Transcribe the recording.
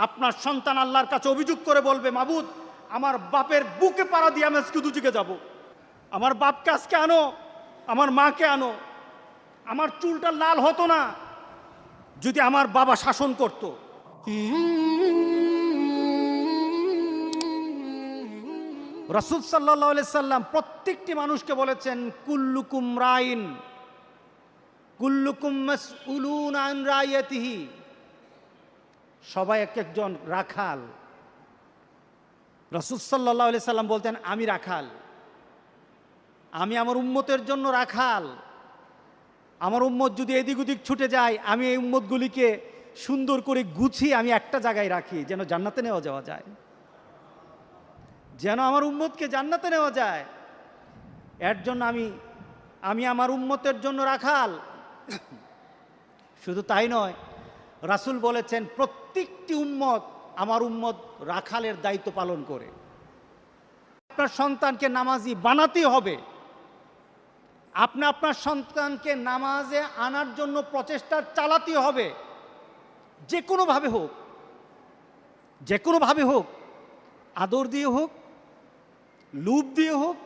আপনার সন্তান আল্লাহর কাছে অভিযোগ করে বলবে, মাবুদ আমার বাপের বুকে পাড়া দিয়ে আমি আজকে দুদিকে যাব, আমার বাপকে আজকে আনো, আমার মাকে আনো, আমার চুলটা লাল হতো না যদি আমার বাবা শাসন করত। রাসূল সাল্লাল্লাহু আলাইহি সাল্লাম প্রত্যেকটি মানুষকে বলেছেন, কুল্লুকুম রাইন কুল্লুকুম মাসউলুন আন রাইয়াতিহি, সবাই এক একজন রাখাল। রাসূল সাল্লাল্লাহু আলাইহি সাল্লাম বলতেন, আমি রাখাল, আমি আমার উম্মতের জন্য রাখাল। আমার উম্মত যদি এদিক ওদিক ছুটে যায়, আমি এই উম্মতগুলিকে সুন্দর করে গুছিয়ে আমি একটা জায়গায় রাখি, যেন জান্নাতে নেওয়া যাওয়া যায়, যেন আমার উম্মতকে জান্নাতে নেওয়া যায়। এর জন্য আমি আমার উম্মতের জন্য রাখাল। শুধু তাই নয়, রাসূল বলেছেন প্রত্যেকটি উম্মত আমার উম্মত রাখালের দায়িত্ব পালন করে। আপনার সন্তানকে নামাজি বানাতে হবে, আপনি আপনার সন্তানকে নামাজে আনার জন্য প্রচেষ্টা চালাতে হবে, যে কোনোভাবে হোক, যে কোনোভাবে হোক, আদর দিয়ে হোক, লুভ দিয়ে হোক,